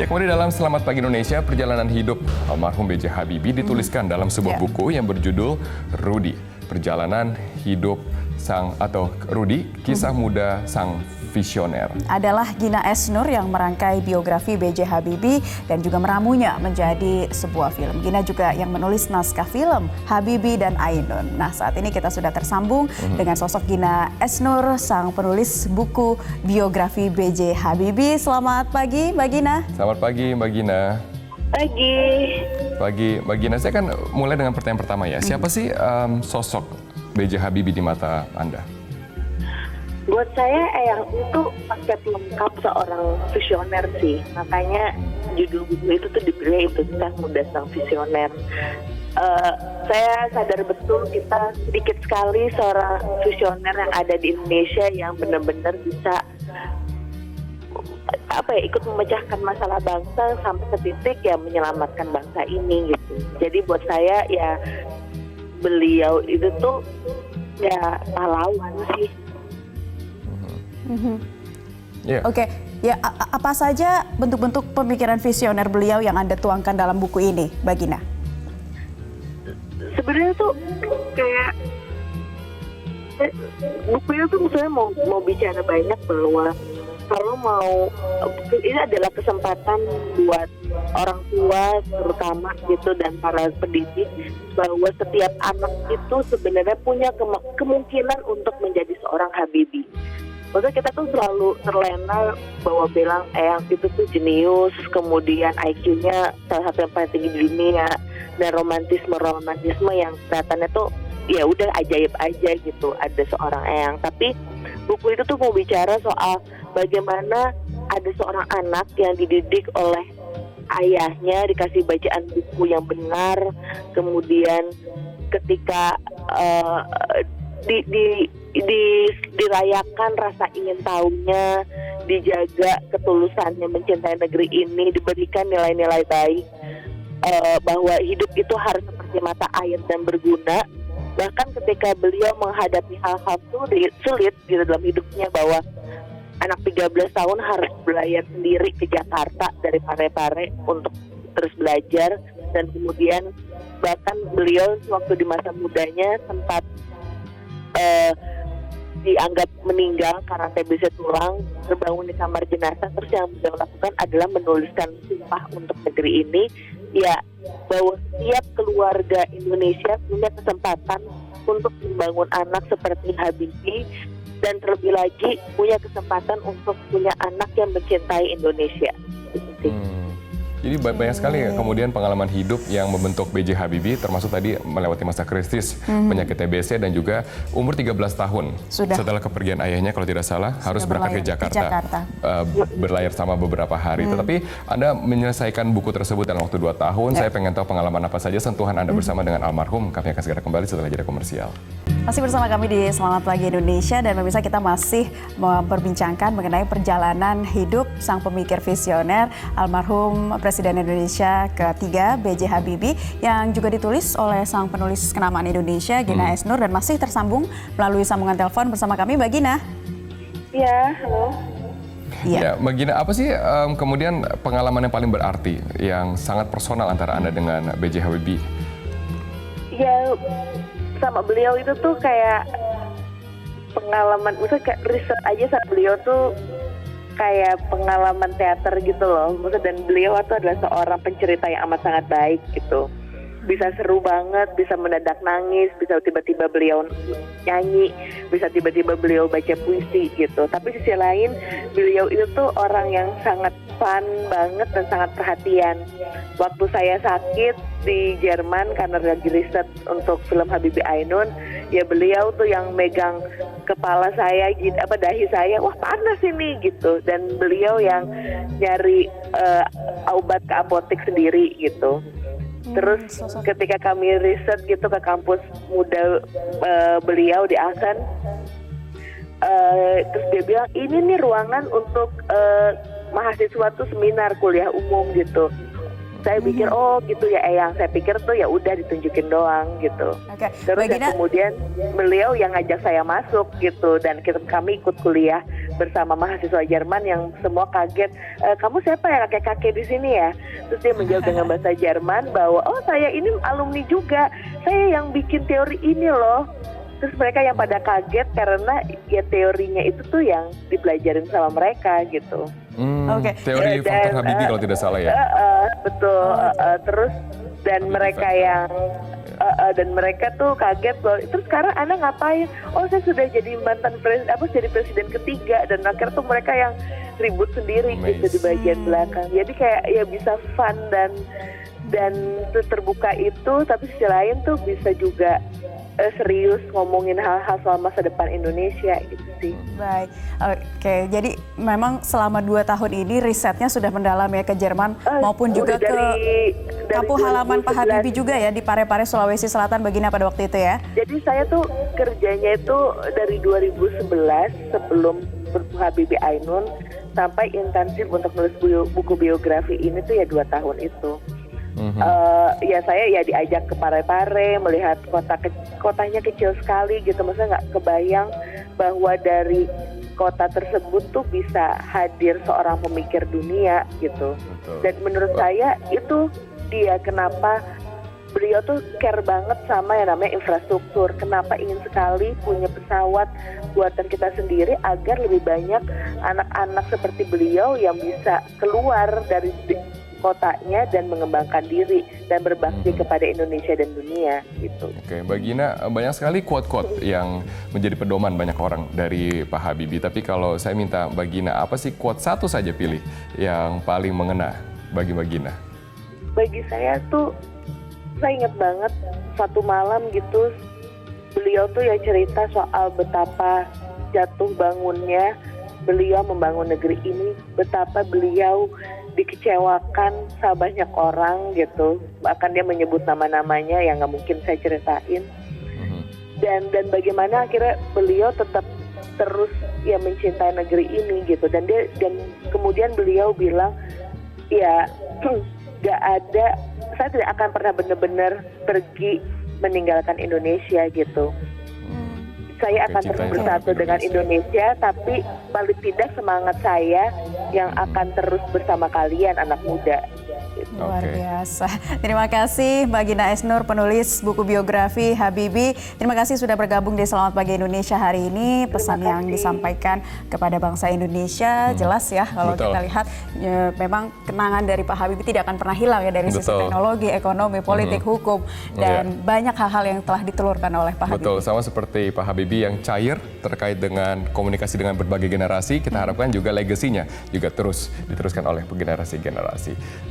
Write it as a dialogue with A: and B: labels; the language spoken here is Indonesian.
A: Ya, kemudian dalam Selamat Pagi Indonesia, perjalanan hidup almarhum B.J. Habibie dituliskan dalam sebuah buku yang berjudul Rudy, Perjalanan Hidup Rudy, Kisah Muda Sang Visioner.
B: Adalah Gina Esnur yang merangkai biografi B.J. Habibie dan juga meramunya menjadi sebuah film. Gina juga yang menulis naskah film Habibie dan Ainun. Nah, saat ini kita sudah tersambung dengan sosok Gina Esnur, sang penulis buku biografi B.J. Habibie. Selamat pagi, Mbak Gina.
A: Selamat pagi, Mbak Gina. Pagi, Mbak Gina. Saya akan mulai dengan pertanyaan pertama ya. Siapa sih sosok B.J. Habibie di mata Anda?
C: Buat saya Eyang itu paket lengkap seorang visioner sih. Makanya judul buku itu tuh diberi Kisah Muda Sang Visioner. Saya sadar betul kita sedikit sekali seorang visioner yang ada di Indonesia yang benar-benar bisa ikut memecahkan masalah bangsa sampai ke titik ya menyelamatkan bangsa ini gitu. Jadi buat saya ya beliau itu tuh ya pahlawan sih.
B: Yeah. Oke, ya apa saja bentuk-bentuk pemikiran visioner beliau yang Anda tuangkan dalam buku ini, Mbak Gina?
C: Sebenarnya tuh kayak bukunya tuh misalnya mau bicara banyak bahwa kalau ini adalah kesempatan buat orang tua terutama gitu dan para pendidik bahwa setiap anak itu sebenarnya punya kemungkinan untuk menjadi seorang Habibie. Maksudnya kita tuh selalu terlena bahwa bilang Eyang itu tuh jenius, kemudian IQ-nya salah satu yang paling tinggi di dunia, dan romantisme yang kelihatannya tuh ya udah ajaib aja gitu ada seorang Eyang. Tapi buku itu tuh mau bicara soal bagaimana ada seorang anak yang dididik oleh ayahnya, dikasih bacaan buku yang benar, kemudian ketika dirayakan rasa ingin tahunya, dijaga ketulusannya mencintai negeri ini, diberikan nilai-nilai baik, bahwa hidup itu harus seperti mata air dan berguna. Bahkan ketika beliau menghadapi hal-hal sulit gitu dalam hidupnya, bahwa anak 13 tahun harus berlayar sendiri ke Jakarta dari Parepare untuk terus belajar, dan kemudian bahkan beliau waktu di masa mudanya sempat dianggap meninggal karena TBC tulang, terbangun di kamar jenazah. Terus yang beliau lakukan adalah menuliskan sumpah untuk negeri ini, ya bahwa setiap keluarga Indonesia punya kesempatan untuk membangun anak seperti Habibie, dan terlebih lagi punya kesempatan untuk punya anak yang mencintai Indonesia.
A: Jadi banyak sekali ya kemudian pengalaman hidup yang membentuk B.J. Habibie, termasuk tadi melewati masa kritis, penyakit TBC, dan juga umur 13 tahun. Setelah kepergian ayahnya kalau tidak salah harus berangkat ke Jakarta. Berlayar sama beberapa hari. Tetapi Anda menyelesaikan buku tersebut dalam waktu 2 tahun. Saya pengen tahu pengalaman apa saja sentuhan Anda bersama dengan almarhum. Kami akan segera kembali setelah jeda komersial.
B: Masih bersama kami di Selamat Pagi Indonesia, dan pemirsa, kita masih memperbincangkan mengenai perjalanan hidup sang pemikir visioner almarhum Presiden Indonesia ketiga B.J. Habibie, yang juga ditulis oleh sang penulis kenamaan Indonesia Gina Esnur, dan masih tersambung melalui sambungan telepon bersama kami, Mbak Gina.
C: Ya, halo.
A: Ya, Mbak Gina, apa sih kemudian pengalaman yang paling berarti, yang sangat personal antara Anda dengan B.J. Habibie?
C: Ya, sama beliau itu tuh kayak pengalaman, maksudnya kayak riset aja sama beliau tuh kayak pengalaman teater gitu loh. Maksudnya, dan beliau itu adalah seorang pencerita yang amat sangat baik gitu. Bisa seru banget, bisa mendadak nangis, bisa tiba-tiba beliau nyanyi, bisa tiba-tiba beliau baca puisi gitu. Tapi sisi lain, beliau itu tuh orang yang sangat fun banget dan sangat perhatian. Waktu saya sakit di Jerman karena lagi riset untuk film Habibie Ainun, ya beliau tuh yang megang kepala saya gitu, dahi saya, wah panas ini gitu. Dan beliau yang nyari obat ke apotek sendiri gitu. Terus ketika kami riset gitu ke kampus muda beliau di Aachen, terus dia bilang ini nih ruangan untuk mahasiswa tuh seminar kuliah umum gitu. Saya pikir oh gitu ya Eyang, saya pikir tuh ya udah ditunjukin doang gitu. Terus kemudian beliau yang ngajak saya masuk gitu, dan kami ikut kuliah bersama mahasiswa Jerman yang semua kaget, kamu siapa ya kakek-kakek di sini ya? Terus dia menjawab dengan bahasa Jerman bahwa oh saya ini alumni juga, saya yang bikin teori ini loh. Terus mereka yang pada kaget karena ya teorinya itu tuh yang dipelajarin sama mereka gitu.
A: Teori faktor Habibie kalau tidak salah ya.
C: Betul. Terus dan mereka yang dan mereka tuh kaget loh. Terus sekarang Ana ngapain? Oh saya sudah jadi mantan jadi presiden ketiga, dan akhirnya tuh mereka yang ribut sendiri gitu di bagian belakang. Jadi kayak ya bisa fun dan terbuka itu, tapi sisi lain tuh bisa juga serius ngomongin hal-hal soal masa depan Indonesia gitu sih.
B: Baik, oke. Jadi memang selama 2 tahun ini risetnya sudah mendalam ya ke Jerman maupun juga ke kampung halaman Pak Habibie juga ya di Parepare, Sulawesi Selatan, Bagina pada waktu itu ya.
C: Jadi saya tuh kerjanya itu dari 2011 sebelum Habibie Ainun sampai intensif untuk nulis buku biografi ini tuh ya 2 tahun itu. Ya saya ya diajak ke Parepare, melihat kotanya kecil sekali gitu, maksudnya nggak kebayang bahwa dari kota tersebut tuh bisa hadir seorang pemikir dunia gitu.
A: Betul.
C: Dan menurut saya itu dia kenapa beliau tuh care banget sama yang namanya infrastruktur. Kenapa ingin sekali punya pesawat buatan kita sendiri agar lebih banyak anak-anak seperti beliau yang bisa keluar dari kotanya dan mengembangkan diri dan berbakti kepada Indonesia dan dunia gitu.
A: Oke, Mbak Gina, banyak sekali quote-quote yang menjadi pedoman banyak orang dari Pak Habibie. Tapi kalau saya minta Mbak Gina, apa sih quote satu saja pilih yang paling mengena bagi Mbak Gina?
C: Bagi saya tuh, saya ingat banget satu malam gitu, beliau tuh ya cerita soal betapa jatuh bangunnya beliau membangun negeri ini, betapa beliau dikecewakan sama banyak orang gitu, bahkan dia menyebut nama-namanya yang nggak mungkin saya ceritain. Dan bagaimana akhirnya beliau tetap terus ya mencintai negeri ini gitu, dan kemudian beliau bilang ya nggak ada, saya tidak akan pernah benar-benar pergi meninggalkan Indonesia gitu. Saya akan terus bersatu dengan Indonesia, tapi paling tidak semangat saya yang akan terus bersama kalian anak muda.
B: Luar biasa. Terima kasih Mbak Gina Esnur, penulis buku biografi Habibie. Terima kasih sudah bergabung di Selamat Pagi Indonesia hari ini. Pesan yang disampaikan kepada bangsa Indonesia jelas ya. Kalau kita lihat memang kenangan dari Pak Habibie tidak akan pernah hilang ya, dari sisi teknologi, ekonomi, politik, hukum, dan banyak hal-hal yang telah ditelurkan oleh Pak Habibie.
A: Betul, sama seperti Pak Habibie yang cair terkait dengan komunikasi dengan berbagai generasi. Kita harapkan juga legasinya juga terus diteruskan oleh generasi-generasi.